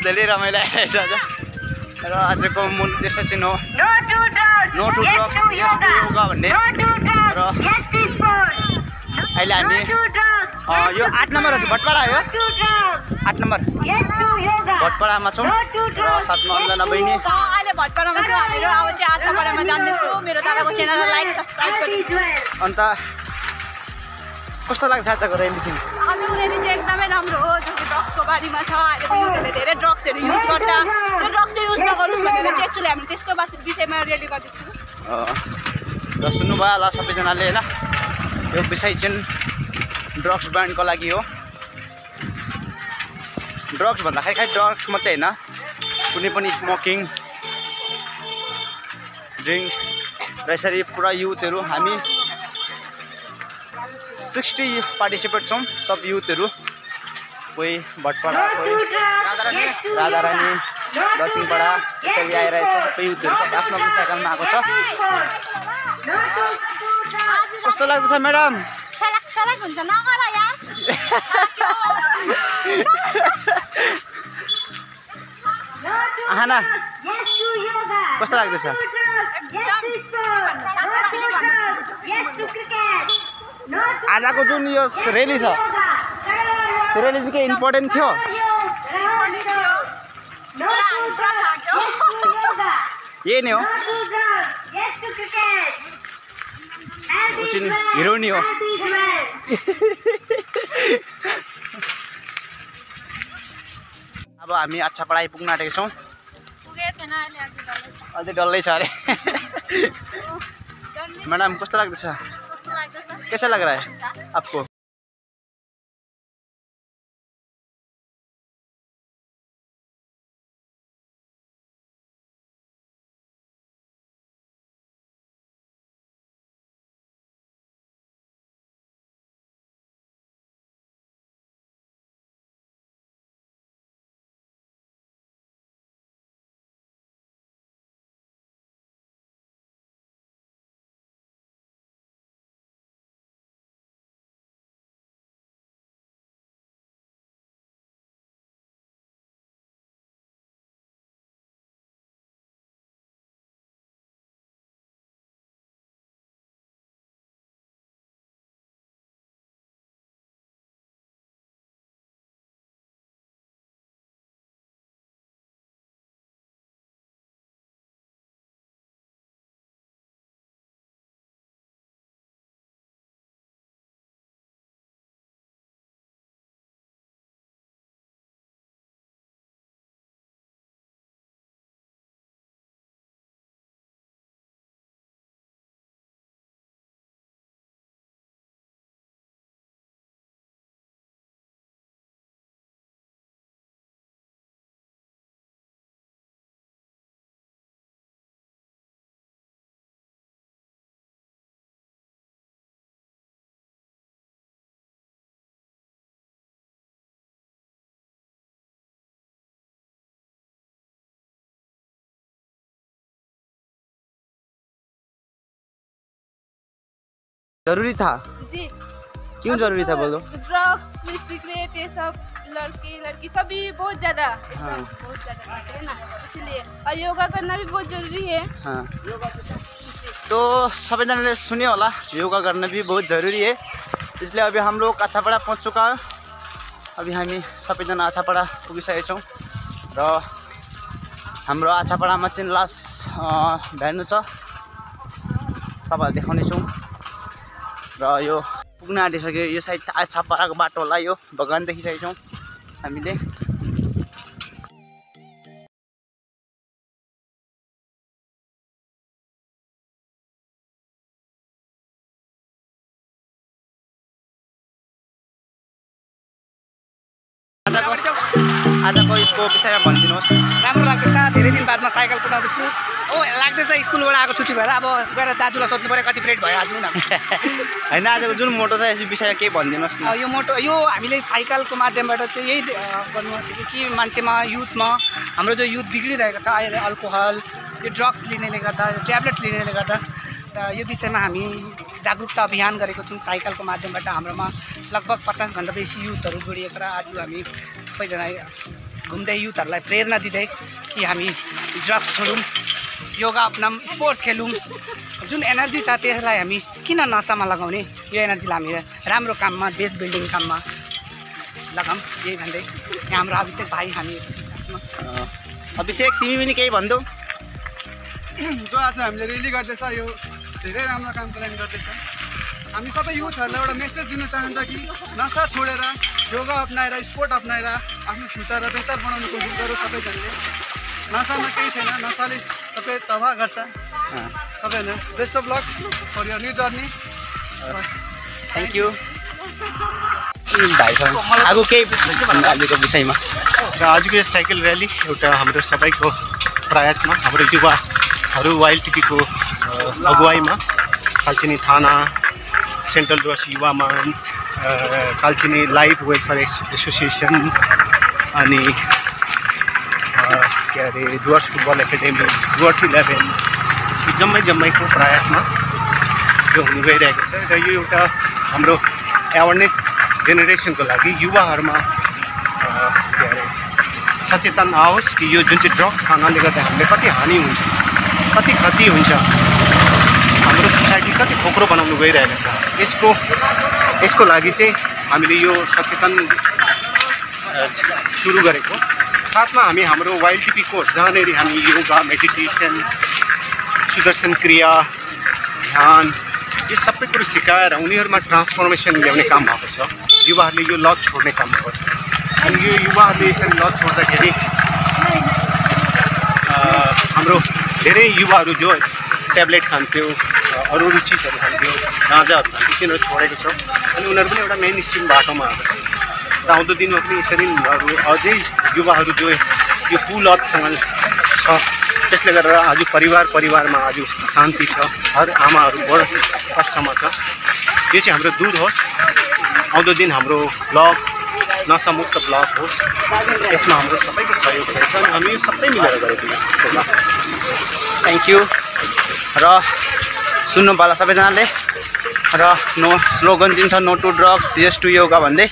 धेरै रमाइलो आइरहेछ आज र आजको मूल उद्देश्य चाहिँ no to drugs yes to yoga भन्ने र अहिले हामी यो 8 नम्बर हो कि भटपाडा हो 8 नम्बर भटपाडामा छौँ र साथमा अन्जना बहिनी अहिले भटपाडामा छौँ हामीहरू अब चाहिँ आछापाडामा जाँदैछु मेरो दादाको च्यानललाई लाइक सब्स्क्राइब गर्नु अन्त कस्तो लाग्छ आजको रेली चाहिँ आजको रेली चाहिँ एकदमै राम्रो हो जो कि ड्रग्सको बारेमा छ अहिलेको युथहरूले धेरै ड्रग्सहरू युज गर्छ त्यो ड्रग्स चाहिँ युज नगर्नुहोस् भनेर चाहिँ एक्चुअली हामी त्यसको विषयमा रेली गर्दैछौँ र सुन्नुभयो होला सबैजनाले होइन यो विषय चाहिँ ड्रग्स ब्यान्डको लागि हो ड्रग्स भन्दाखेरि खालि ड्रग्स मात्रै होइन कुनै पनि स्मोकिङ ड्रिङ्क र यसरी पुरा युथहरू हामी 60 पार्टिसिपेट छौँ सब युथहरू कोही भटपाडा कोही राधारानी दक्षिणपाडा यसरी आइरहेको छ सबै युथहरू सब आफ्नो आफ्नो साइकलमा आएको छ कस्तो लाग्दैछ म्याडम आहाना कस्तो लाग्दैछ आजको जुन यो रेली छ त्यो रेली चाहिँ के इम्पोर्टेन्ट थियो यही नै हो हिरोनी हो अब हामी आछापाडा आइपुग्न आँटेको छौँ अझै डल्लै छ अरे मैडम कस्तो लाग्दैछ कैसा लग रहा है आपको जरूरी था? जी। क्यों जरूरी था बोलो? ड्रग्स, सिगरेट, ये सब लड़के लड़की सभी बहुत ज़्यादा हाँ। बहुत ज़्यादा खाते हैं ना, इसलिए और योगा करना भी बहुत जरूरी है। हाँ। जी। तो सबैजनाले सुन्यो होला, योगा गर्न भी बहुत जरुरी है। इसलिए अभी हम लोग आछापड़ा पहुँच चुका है। अभी हामी सबैजना आछापड़ा पुगिसकेका छौँ र हाम्रो आछापडामा चाहिँ लास्ट भ्यानु छ, तपाईँहरू देखाउने छौँ। र यो पुग्न आँटिसक्यो, यो साइड आछापडाको बाटो होला, यो बगान देखिसकेका छौँ हामीले। आजको यसको विषयमा भनिदिनुहोस्। राम्रो लाग्दैछ, धेरै दिन बादमा साइकल कुदाउँदैछु। ओ लाग्दैछ स्कुलबाट आएको छुट्टी भएर अब गएर दाजुलाई सोध्नु पऱ्यो कति प्लेट भयो आज न। होइन, आजको जुन मोटो छ यस विषयमा केही भनिदिनुहोस् न। यो हामीले साइकलको माध्यमबाट चाहिँ यही गर्नु कि मान्छेमा युथमा हाम्रो जो युथ बिग्रिरहेको छ अहिले, अल्कोहल, यो ड्रग्स लिनेले गर्दा, यो ट्याब्लेट लिनेले गर्दा, र यो विषयमा हामी जागरुकता अभियान गरेको छौँ साइकलको माध्यमबाट। हाम्रोमा लगभग 50भन्दा बेसी युथहरू जोडिएको र आज हामी सबैजना घुम्दै युथहरूलाई प्रेरणा दिँदै कि हामी ड्रग्स छोडौँ, योगा अपनाऊँ, स्पोर्ट्स खेलौँ। जुन एनर्जी छ त्यसलाई हामी किन नसामा लगाउने, यो एनर्जीलाई हामी राम्रो काममा, देश बिल्डिङ काममा लगाऊँ, यही भन्दै हाम्रो अभिषेक भाइ हामी अभिषेक तिमी पनि केही भन्दौ? जो आज हामीले रेली गर्दैछ यो धेरै राम्रो कामको लागि गर्दैछ। हामी सबै युथहरूलाई एउटा मेसेज दिन चाहन्छ कि नसा छोडेर योगा अप्नाएर, स्पोर्ट अप्नाएर आफ्नो फ्युचरलाई बेहतर बनाउने कोसिस गरौँ सबैजनाले। नसामा केही छैन, नसाले सबै तबाह गर्छ। सबैजना best of luck for your new journey. Thank you भाइसँग आगो केही भन्नु आजको विषयमा? र आजको यो साइकल र्याली एउटा हाम्रो सबैको प्रयासमा, हाम्रो युवाहरू YLTP को अगुवाईमा कालचिनी थाना, सेन्ट्रल डुवर्स युवा मञ्च, कालचिनी लाइफ वेलफेयर एसोसिएसन अनि के अरे डुवर्स फुटबल एकाडेमी, डुवर्स 11 यो जम्मैको प्रयासमा यो हुनु गइरहेको छ। र यो एउटा हाम्रो एवेरनेस जेनेरेसनको लागि युवाहरूमा के अरे सचेतन आओस् कि यो जुन चाहिँ ड्रग्स खानाले गर्दा हामीले कति हानि हुन्छ, कति क्षति हुन्छ, हाम्रो सोसाइटी कति खोक्रो बनाउनु गइरहेको छ। यसको लागि चाहिँ हामीले यो सचेतन सुरु गरेको। साथमा हामी हाम्रो YLTP कोर्स जहाँनिर हामी योगा, मेडिटेसन, सुदर्शन क्रिया, ध्यान यो सबै कुरो सिकाएर उनीहरूमा ट्रान्सफर्मेसन ल्याउने काम भएको छ। युवाहरूले यो लत छोड्ने काम भएको छ। अनि यो युवाहरूले यसरी लत छोड्दाखेरि हाम्रो धेरै युवाहरू जो ट्याब्लेट खान्थ्यो, अरू चिजहरू खान्थ्यो, गाँजाहरू खान्थ्यो, तिनीहरू छोडेको छ। अनि उनीहरू पनि एउटा मेन स्ट्रिम बाटोमा आएको छ। र आउँदो दिनमा पनि यसरी उनीहरू अझै युवाहरू जो यो कुलतसँग छ, त्यसले गरेर आज परिवारमा आज शान्ति छ, हर आमाहरू बडो कष्टमा छ। यो चाहिँ हाम्रो दूर होस्, आउँदो दिन हाम्रो ब्लक नसामुक्त ब्लक होस्, यसमा हाम्रो सबैको सहयोग रहेछ अनि हामी यो सबै मिलेर गरेको छौँ। Thank you. र सुन्नु होला सबैजनाले, र स्लोगन दिन्छ no to drugs, yes to yoga भन्दै।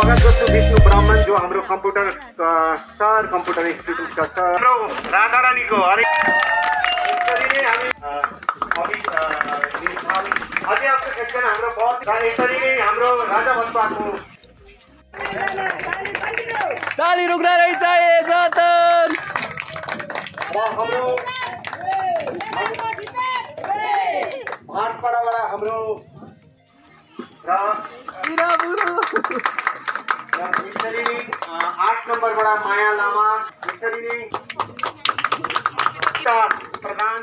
स्वागत गर्छु विष्णु ब्राह्मण जो हाम्रो कम्प्युटर सर कम्प्युटर इन्स्टिट्युटका सर हाम्रो राधा रानीको हरेक यसरी नै हामी अझै आफ्नो सेक्सन हाम्रो बस र यसरी नै हाम्रो राजा बस्पाको ताली रुक्न रहेछ जतन र हाम्रो भाटपाडाबाट हाम्रो र यसरी नै 8 नम्बरबाट माया लामा यसरी नै प्रधान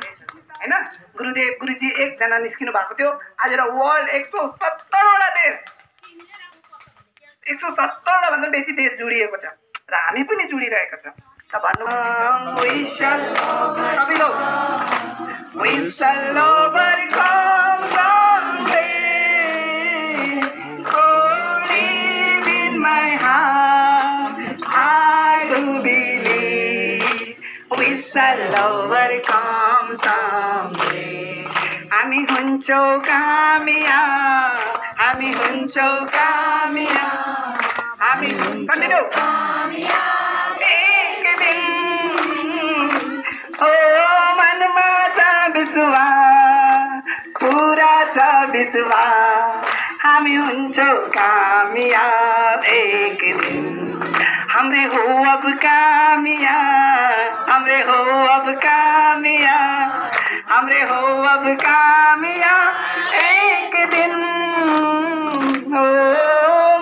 हैन गुरुदेव गुरुजी एकजना निस्किनु भएको थियो आज वर्ल्ड 170 वटा देश 170 वटा भन्दा बेसी देश जोडिएको छ र हामी पनि जोडिरहेका छौँ त भन्नु we shall overcome someday. Oh, live in my heart, I do believe we shall overcome someday. हामी हुन्छौँ कामयाब, हामी हुन्छौँ कामयाब, हामी कन्टिन्यू एक दिन ओ मनमा छ विश्वास पुरा छ विश्वास हामी हुन्छौँ कामयाब एक दिन हाम्रै हो अब कामयाब हाम्रै हो अब कामयाब हाम्रै हो अब कामयाब एक दिन ओ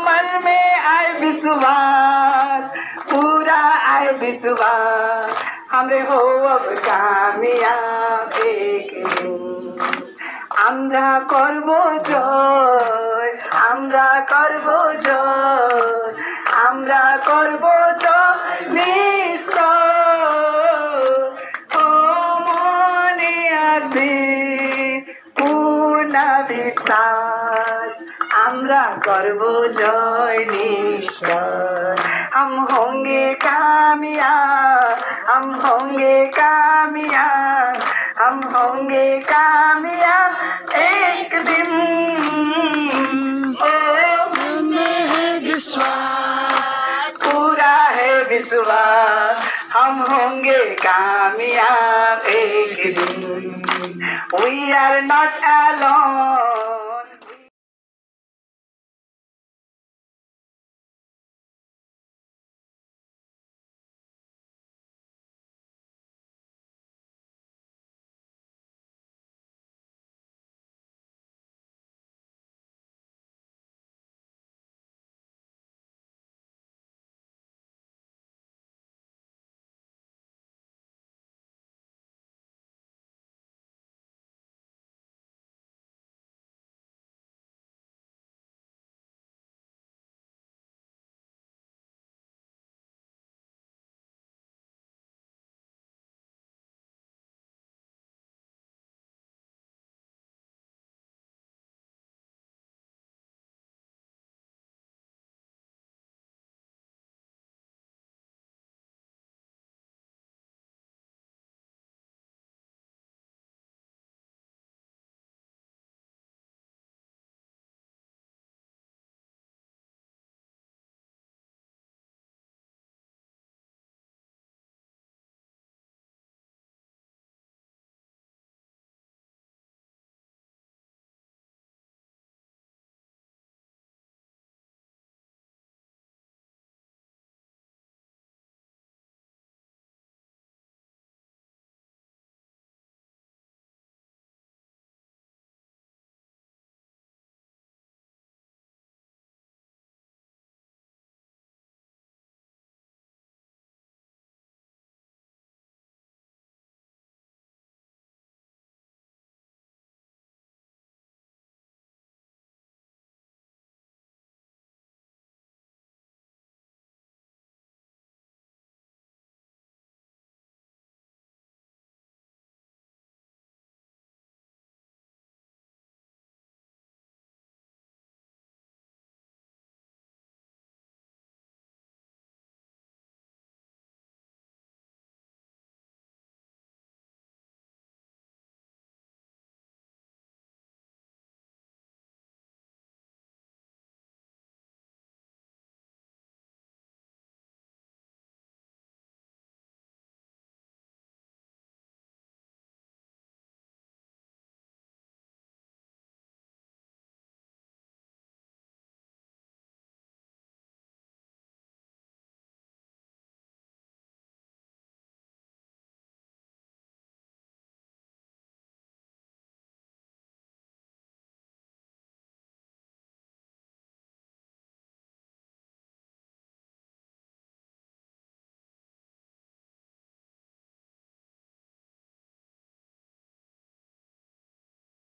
मन में आए विश्वास पूरा आए विश्वास हाम्रै हो अब कामयाब एक दिन আমরা করব জয় আমরা করব জয় আমরা করব জয় নিশ্চয় ও মনে আছে পূর্ণ বিশ্বাস আমরা করব জয় নিশ্চয় हम होंगे कामयाब हम होंगे कामयाब हम होंगे कामयाब एक दिन ओ में है विश्वास पूरा है विश्वास हम होंगे कामयाब एक दिन we are not alone